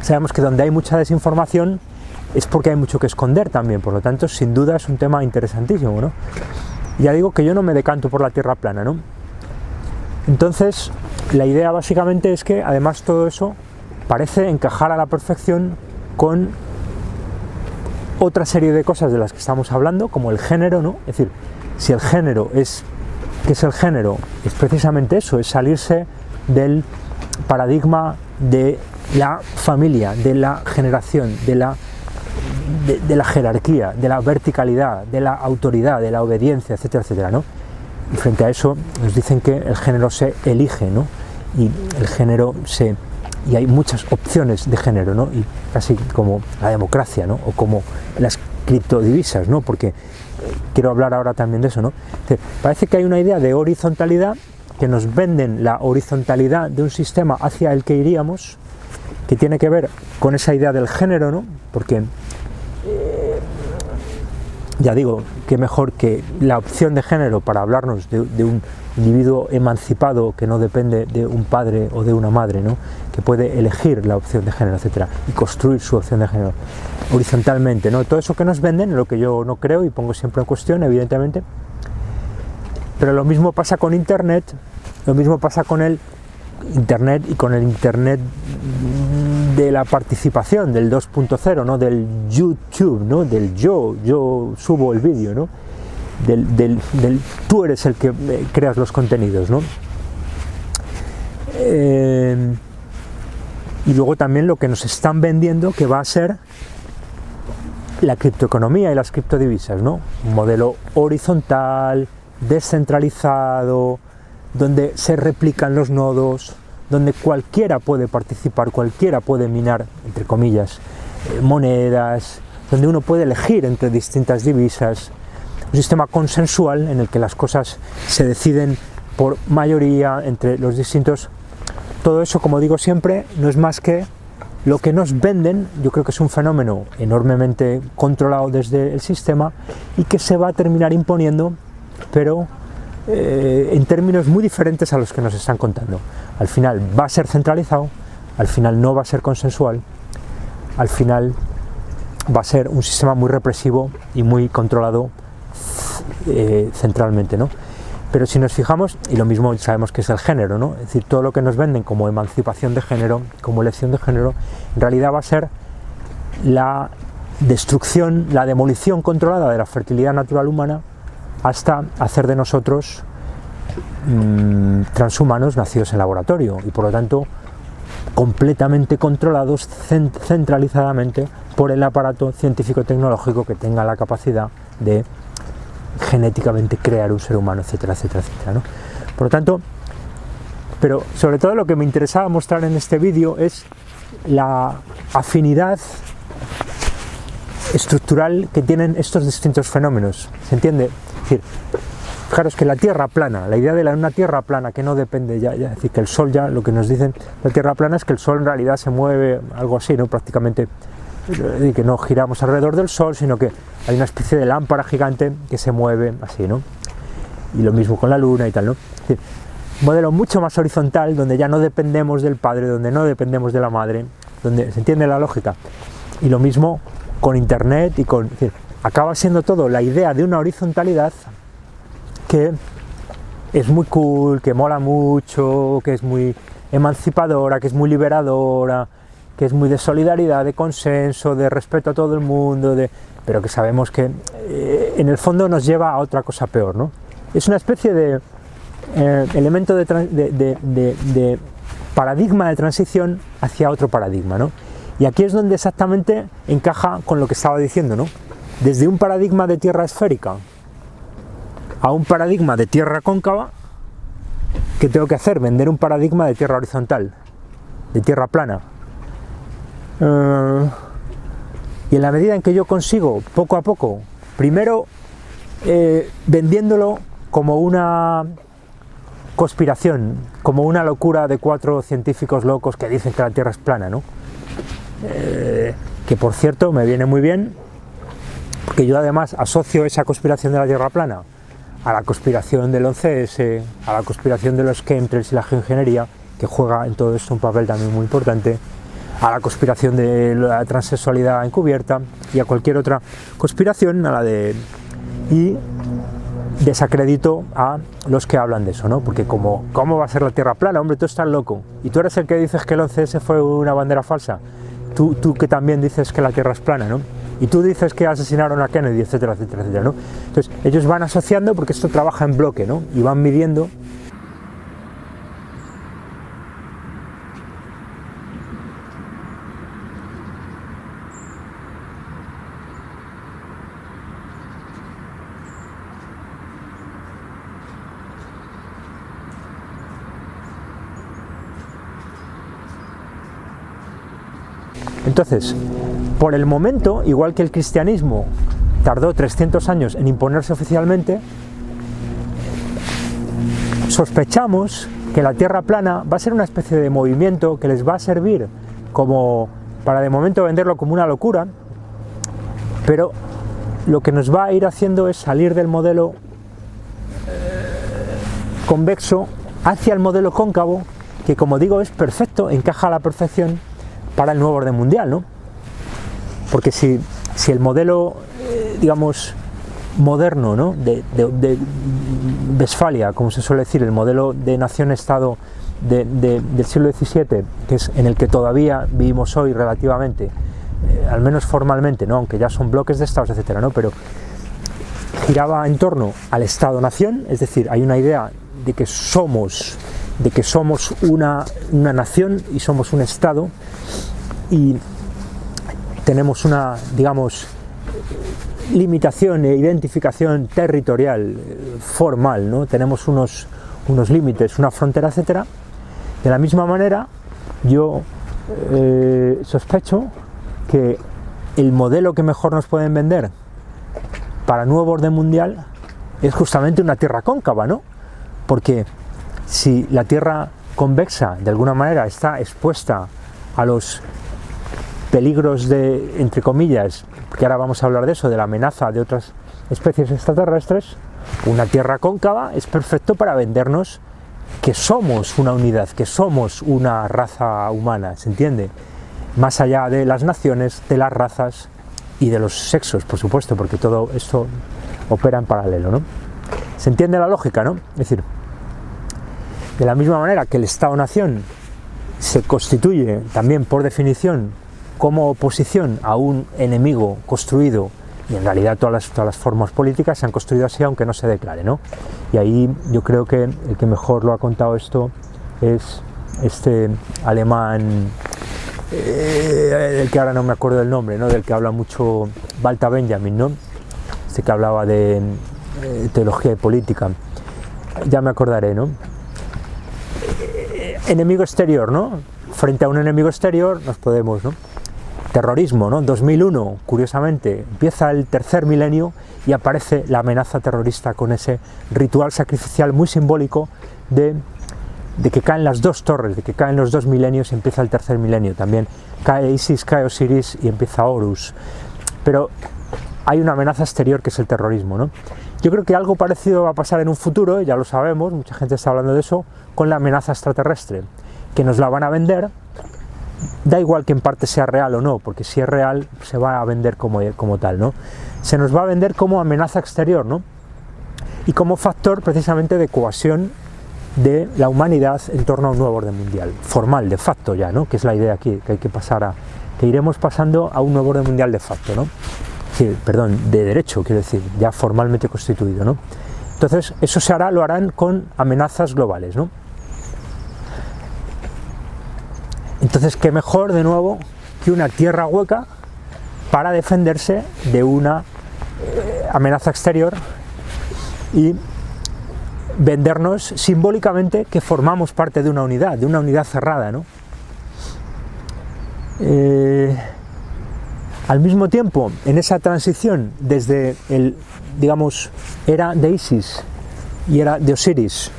Sabemos que donde hay mucha desinformación es porque hay mucho que esconder también, por lo tanto, sin duda es un tema interesantísimo, ¿no? Ya digo que yo no me decanto por la Tierra plana, ¿no? Entonces, la idea básicamente es que además todo eso parece encajar a la perfección con otra serie de cosas de las que estamos hablando, como el género, ¿no? Es decir, si el género es ¿Qué es el género? Es precisamente eso, es salirse del paradigma de la familia, de la generación, de la jerarquía, de la verticalidad, de la autoridad, de la obediencia, etcétera, etcétera, ¿no? Y frente a eso nos dicen que el género se elige, ¿no? Y el género y hay muchas opciones de género, ¿no? Y casi como la democracia, ¿no? O como las criptodivisas, ¿no? Porque quiero hablar ahora también de eso, ¿no? Parece que hay una idea de horizontalidad, que nos venden la horizontalidad de un sistema hacia el que iríamos, que tiene que ver con esa idea del género, ¿no? Porque ya digo, qué mejor que la opción de género para hablarnos de un individuo emancipado que no depende de un padre o de una madre, ¿no? Que puede elegir la opción de género, etcétera, y construir su opción de género horizontalmente, ¿no? Todo eso que nos venden, lo que yo no creo y pongo siempre en cuestión, evidentemente, pero lo mismo pasa con Internet, lo mismo pasa con el Internet y con el Internet de la participación, del 2.0, ¿no? Del YouTube, ¿no? Del yo subo el vídeo, ¿no? Del tú eres el que creas los contenidos, ¿no? Y luego también lo que nos están vendiendo que va a ser la criptoeconomía y las criptodivisas, ¿no? Un modelo horizontal, descentralizado, donde se replican los nodos, donde cualquiera puede participar, cualquiera puede minar, entre comillas, monedas, donde uno puede elegir entre distintas divisas, un sistema consensual en el que las cosas se deciden por mayoría entre los distintos. Todo eso, como digo siempre, no es más que lo que nos venden. Yo creo que es un fenómeno enormemente controlado desde el sistema y que se va a terminar imponiendo, pero en términos muy diferentes a los que nos están contando. Al final va a ser centralizado, al final no va a ser consensual, al final va a ser un sistema muy represivo y muy controlado centralmente, ¿no? Pero si nos fijamos, y lo mismo sabemos que es el género, ¿no? Es decir, todo lo que nos venden como emancipación de género, como elección de género, en realidad va a ser la destrucción, la demolición controlada de la fertilidad natural humana, hasta hacer de nosotros transhumanos nacidos en laboratorio y por lo tanto completamente controlados centralizadamente por el aparato científico-tecnológico que tenga la capacidad de genéticamente crear un ser humano, etcétera, etcétera, etcétera, ¿no? Por lo tanto, pero sobre todo lo que me interesaba mostrar en este vídeo es la afinidad estructural que tienen estos distintos fenómenos, ¿se entiende? Es decir, fijaros que la Tierra plana, la idea de una Tierra plana que no depende es decir, que el Sol ya, lo que nos dicen la Tierra plana es que el Sol en realidad se mueve, algo así, ¿no? Prácticamente, y que no giramos alrededor del Sol, sino que hay una especie de lámpara gigante que se mueve así, ¿no? Y lo mismo con la Luna y tal, ¿no? Es decir, un modelo mucho más horizontal, donde ya no dependemos del padre, donde no dependemos de la madre, donde se entiende la lógica. Y lo mismo con Internet y con... Es decir, acaba siendo todo la idea de una horizontalidad que es muy cool, que mola mucho, que es muy emancipadora, que es muy liberadora, que es muy de solidaridad, de consenso, de respeto a todo el mundo, pero que sabemos que en el fondo nos lleva a otra cosa peor, ¿no? Es una especie de elemento de paradigma de transición hacia otro paradigma, ¿no? Y aquí es donde exactamente encaja con lo que estaba diciendo, ¿no? Desde un paradigma de tierra esférica a un paradigma de tierra cóncava, ¿qué tengo que hacer? Vender un paradigma de tierra horizontal, de tierra plana. Y en la medida en que yo consigo, poco a poco, primero vendiéndolo como una conspiración, como una locura de 4 científicos locos que dicen que la Tierra es plana, ¿no? Que por cierto me viene muy bien, porque yo además asocio esa conspiración de la Tierra plana a la conspiración del 11S, a la conspiración de los chemtrails y la geoingeniería, que juega en todo esto un papel también muy importante, a la conspiración de la transexualidad encubierta y a cualquier otra conspiración, y desacredito a los que hablan de eso, ¿no? Porque ¿cómo va a ser la Tierra plana? Hombre, tú estás loco. Y tú eres el que dices que el 11S fue una bandera falsa. Tú que también dices que la Tierra es plana, ¿no? y tú dices que asesinaron a Kennedy, etcétera, etcétera, etcétera, ¿no? Entonces ellos van asociando porque esto trabaja en bloque, ¿no? Y van midiendo. Entonces, por el momento, igual que el cristianismo tardó 300 años en imponerse oficialmente, sospechamos que la Tierra plana va a ser una especie de movimiento que les va a servir como para de momento venderlo como una locura, pero lo que nos va a ir haciendo es salir del modelo convexo hacia el modelo cóncavo, que como digo es perfecto, encaja a la perfección para el nuevo orden mundial, ¿no? Porque si el modelo, digamos, moderno, ¿no? de Westfalia, como se suele decir, el modelo de nación-estado del siglo XVII, que es en el que todavía vivimos hoy relativamente, al menos formalmente, ¿no? Aunque ya son bloques de estados, etcétera, ¿no? Pero giraba en torno al Estado-nación, es decir, hay una idea de que somos una nación y somos un Estado, y tenemos una, digamos, limitación e identificación territorial formal, ¿no? Tenemos unos límites, una frontera, etcétera. De la misma manera, yo sospecho que el modelo que mejor nos pueden vender para el nuevo orden mundial es justamente una Tierra cóncava, ¿no? Porque si la Tierra convexa de alguna manera está expuesta a los peligros de, entre comillas, porque ahora vamos a hablar de eso, de la amenaza de otras especies extraterrestres, una Tierra cóncava es perfecto para vendernos que somos una unidad, que somos una raza humana, ¿se entiende? Más allá de las naciones, de las razas y de los sexos, por supuesto, porque todo esto opera en paralelo, ¿no? ¿Se entiende la lógica, no? Es decir, de la misma manera que el Estado-nación se constituye también por definición como oposición a un enemigo construido, y en realidad todas las formas políticas se han construido así aunque no se declare, ¿no? Y ahí yo creo que el que mejor lo ha contado esto es este alemán, del que ahora no me acuerdo del nombre, ¿no? Del que habla mucho Walter Benjamin, ¿no? Este que hablaba de teología y política, ya me acordaré, ¿no? Enemigo exterior, ¿no? Frente a un enemigo exterior nos podemos, ¿no? Terrorismo, ¿no? 2001, curiosamente, empieza el tercer milenio y aparece la amenaza terrorista con ese ritual sacrificial muy simbólico de que caen las dos torres, de que caen los dos milenios y empieza el tercer milenio. También cae Isis, cae Osiris y empieza Horus. Pero hay una amenaza exterior que es el terrorismo, ¿no? Yo creo que algo parecido va a pasar en un futuro, ya lo sabemos, mucha gente está hablando de eso, con la amenaza extraterrestre, que nos la van a vender. Da igual que en parte sea real o no, porque si es real se va a vender como tal, ¿no? Se nos va a vender como amenaza exterior, ¿no? Y como factor precisamente de cohesión de la humanidad en torno a un nuevo orden mundial, formal, de facto ya, ¿no? Que es la idea aquí, que hay que pasar que iremos pasando a un nuevo orden mundial de facto, ¿no? Sí, perdón, de derecho, quiero decir, ya formalmente constituido, ¿no? Entonces, eso lo harán con amenazas globales, ¿no? Entonces, qué mejor, de nuevo, que una tierra hueca para defenderse de una amenaza exterior y vendernos simbólicamente que formamos parte de una unidad cerrada, ¿no? Al mismo tiempo, en esa transición desde digamos, era de Isis y era de Osiris,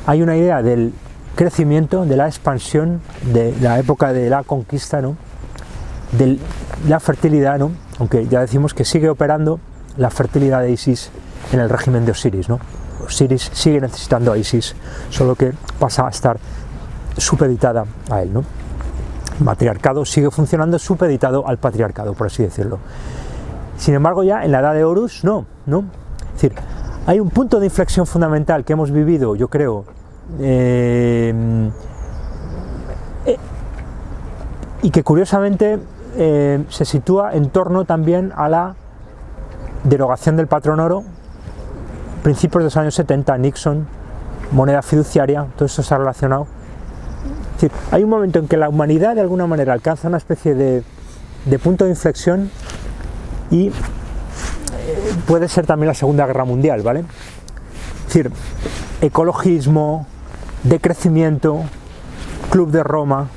hay una idea del crecimiento, de la expansión, de la época de la conquista, ¿no? De la fertilidad, ¿no? Aunque ya decimos que sigue operando la fertilidad de Isis en el régimen de Osiris, ¿no? Osiris sigue necesitando a Isis, solo que pasa a estar supeditada a él, ¿no? El matriarcado sigue funcionando supeditado al patriarcado, por así decirlo. Sin embargo, ya en la edad de Horus, no. Es decir, hay un punto de inflexión fundamental que hemos vivido, yo creo, y que curiosamente se sitúa en torno también a la derogación del patrón oro, principios de los años 70, Nixon, moneda fiduciaria, todo eso está relacionado. Es decir, hay un momento en que la humanidad de alguna manera alcanza una especie de punto de inflexión y puede ser también la Segunda Guerra Mundial, ¿vale? Es decir, ecologismo, decrecimiento, Club de Roma,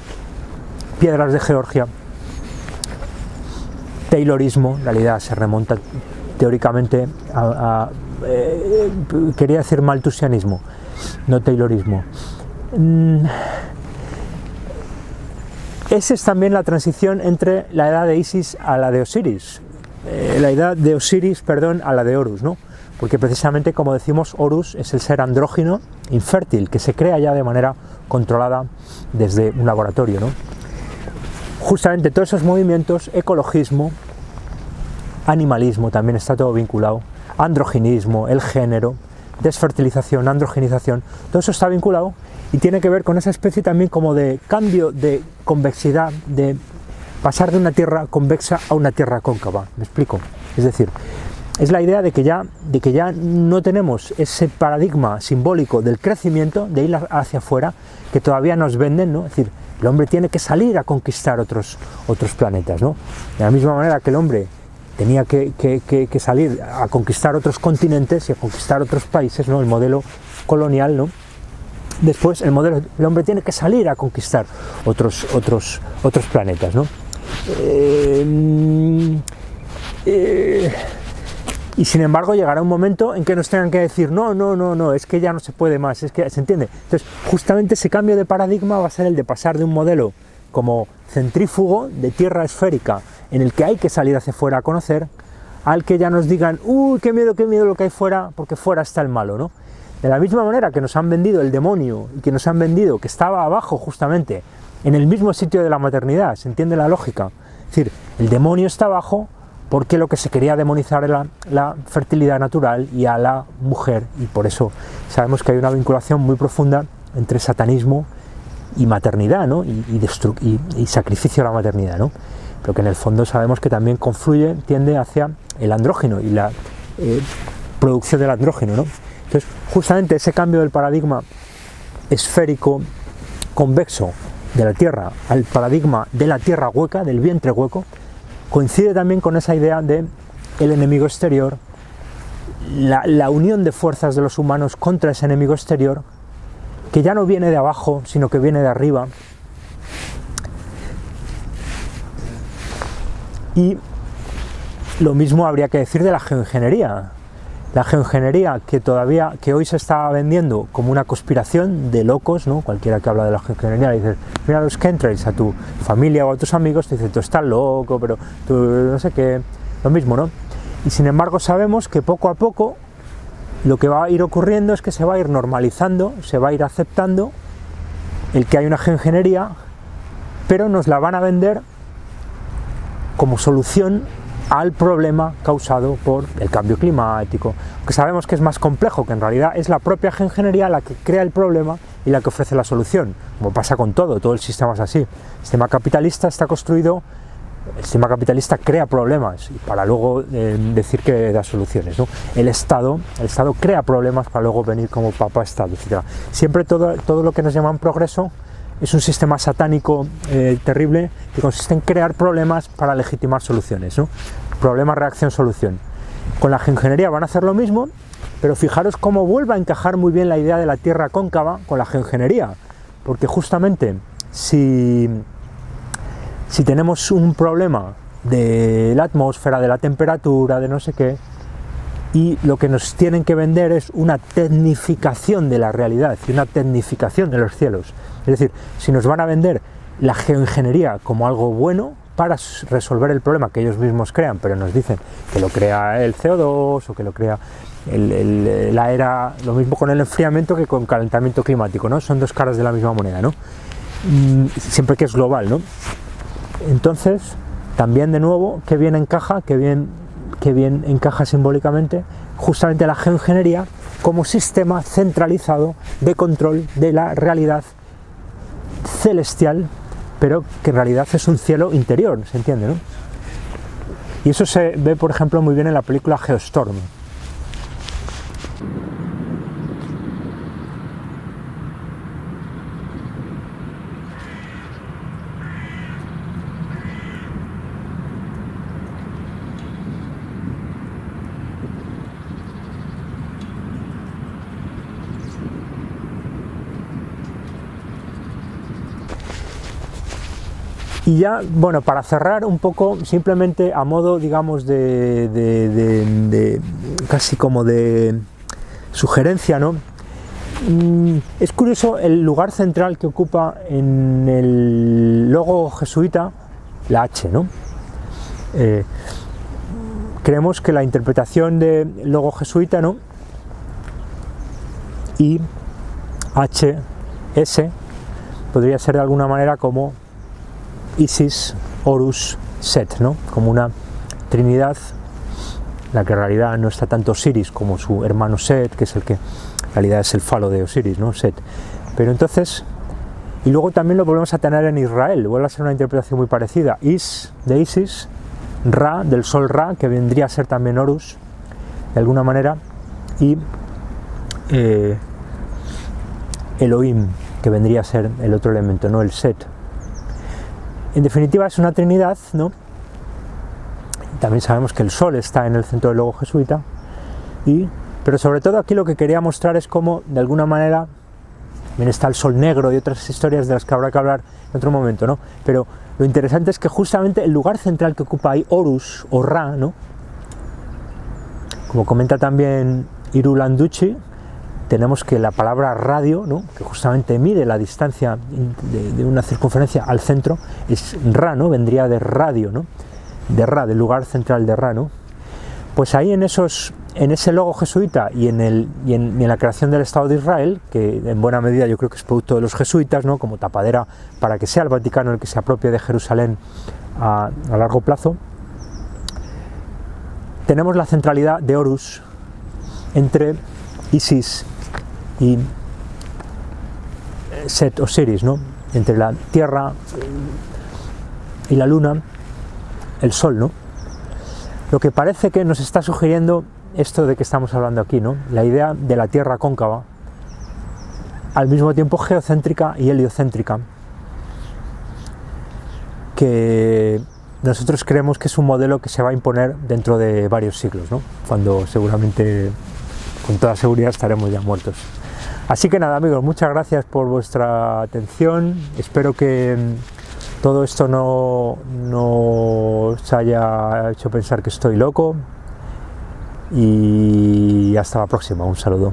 Piedras de Georgia, Taylorismo, en realidad se remonta teóricamente quería decir malthusianismo, no Taylorismo. Esa es también la transición entre la edad de Isis a la de Osiris, la edad de Osiris, perdón, a la de Horus, ¿no? Porque precisamente, como decimos, Horus es el ser andrógino infértil que se crea ya de manera controlada desde un laboratorio, ¿no? Justamente todos esos movimientos, ecologismo, animalismo, también está todo vinculado, androginismo, el género, desfertilización, androgenización, todo eso está vinculado y tiene que ver con esa especie también como de cambio de convexidad, de pasar de una tierra convexa a una tierra cóncava, ¿me explico? Es decir, es la idea de que ya no tenemos ese paradigma simbólico del crecimiento, de ir hacia afuera, que todavía nos venden, ¿no? Es decir, el hombre tiene que salir a conquistar otros planetas, ¿no? De la misma manera que el hombre tenía que salir a conquistar otros continentes y a conquistar otros países, ¿no? El modelo colonial, ¿no? Después el hombre tiene que salir a conquistar otros planetas, ¿no? Y sin embargo llegará un momento en que nos tengan que decir no, es que ya no se puede más, es que, ¿se entiende? Entonces justamente ese cambio de paradigma va a ser el de pasar de un modelo como centrífugo de tierra esférica en el que hay que salir hacia afuera a conocer, al que ya nos digan uy, qué miedo lo que hay fuera, porque fuera está el malo, ¿no? De la misma manera que nos han vendido el demonio y que nos han vendido que estaba abajo justamente en el mismo sitio de la maternidad, ¿se entiende la lógica? Es decir, el demonio está abajo porque lo que se quería demonizar era la fertilidad natural y a la mujer, y por eso sabemos que hay una vinculación muy profunda entre satanismo y maternidad, ¿no? y sacrificio a la maternidad, ¿no? Pero que en el fondo sabemos que también confluye, tiende hacia el andrógeno y la producción del andrógeno, ¿no? Entonces, justamente ese cambio del paradigma esférico, convexo de la Tierra al paradigma de la Tierra hueca, del vientre hueco, coincide también con esa idea de el enemigo exterior, la unión de fuerzas de los humanos contra ese enemigo exterior, que ya no viene de abajo, sino que viene de arriba. Y lo mismo habría que decir de la geoingeniería. La geoingeniería que hoy se está vendiendo como una conspiración de locos, ¿no? Cualquiera que habla de la geoingeniería dice, mira los chemtrails a tu familia o a tus amigos, te dice, tú estás loco, pero tú no sé qué, lo mismo, ¿no? Y sin embargo sabemos que poco a poco lo que va a ir ocurriendo es que se va a ir normalizando, se va a ir aceptando el que hay una geoingeniería, pero nos la van a vender como solución al problema causado por el cambio climático, que sabemos que es más complejo, que en realidad es la propia geoingeniería la que crea el problema y la que ofrece la solución, como pasa con todo el sistema es así. El sistema capitalista está construido, el sistema capitalista crea problemas para luego decir que da soluciones, ¿no? El Estado crea problemas para luego venir como Papa Estado, etc. Siempre todo lo que nos llaman progreso es un sistema satánico terrible que consiste en crear problemas para legitimar soluciones, ¿no? Problema, reacción, solución. Con la geoingeniería van a hacer lo mismo, pero fijaros cómo vuelve a encajar muy bien la idea de la Tierra cóncava con la geoingeniería, porque justamente si tenemos un problema de la atmósfera, de la temperatura, de no sé qué, y lo que nos tienen que vender es una tecnificación de la realidad y una tecnificación de los cielos. Es decir, si nos van a vender la geoingeniería como algo bueno para resolver el problema que ellos mismos crean, pero nos dicen que lo crea el CO2 o que lo crea la era, lo mismo con el enfriamiento que con calentamiento climático, ¿no? Son dos caras de la misma moneda, ¿no? Siempre que es global, ¿no? Entonces, también de nuevo, qué bien encaja simbólicamente justamente la geoingeniería como sistema centralizado de control de la realidad celestial, pero que en realidad es un cielo interior, ¿se entiende, no? Y eso se ve, por ejemplo, muy bien en la película Geostorm. Y ya, bueno, para cerrar un poco, simplemente a modo, digamos, de casi como de sugerencia, ¿no? Es curioso el lugar central que ocupa en el logo jesuita la H, ¿no? Creemos que la interpretación del logo jesuita, ¿no? Y H, S, podría ser de alguna manera como Isis, Horus, Set, ¿no? Como una trinidad, la que en realidad no está tanto Osiris como su hermano Set, que es el que en realidad es el falo de Osiris, ¿no? Set. Pero entonces, y luego también lo volvemos a tener en Israel, vuelve a ser una interpretación muy parecida. Is, de Isis, Ra, del sol Ra, que vendría a ser también Horus, de alguna manera, y Elohim, que vendría a ser el otro elemento, ¿no? El Set. En definitiva es una trinidad, ¿no? También sabemos que el sol está en el centro del logo jesuita, pero sobre todo aquí lo que quería mostrar es cómo, de alguna manera, también está el sol negro y otras historias de las que habrá que hablar en otro momento, ¿no? Pero lo interesante es que justamente el lugar central que ocupa ahí Horus o Ra, ¿no? Como comenta también Iru Landucci, tenemos que la palabra radio, ¿no? Que justamente mide la distancia de una circunferencia al centro, es Ra, ¿no? Vendría de radio, ¿no? De Ra, del lugar central de Ra, ¿no? Pues ahí en ese logo jesuita y en la creación del Estado de Israel, que en buena medida yo creo que es producto de los jesuitas, ¿no? Como tapadera para que sea el Vaticano el que se apropie de Jerusalén a largo plazo, tenemos la centralidad de Horus entre Isis y Set, Osiris, ¿no? Entre la Tierra y la Luna, el Sol, ¿no? Lo que parece que nos está sugiriendo esto de que estamos hablando aquí, ¿no? La idea de la Tierra cóncava, al mismo tiempo geocéntrica y heliocéntrica, que nosotros creemos que es un modelo que se va a imponer dentro de varios siglos, ¿no? Cuando seguramente, con toda seguridad, estaremos ya muertos. Así que nada, amigos, muchas gracias por vuestra atención. Espero que todo esto no os haya hecho pensar que estoy loco. Y hasta la próxima. Un saludo.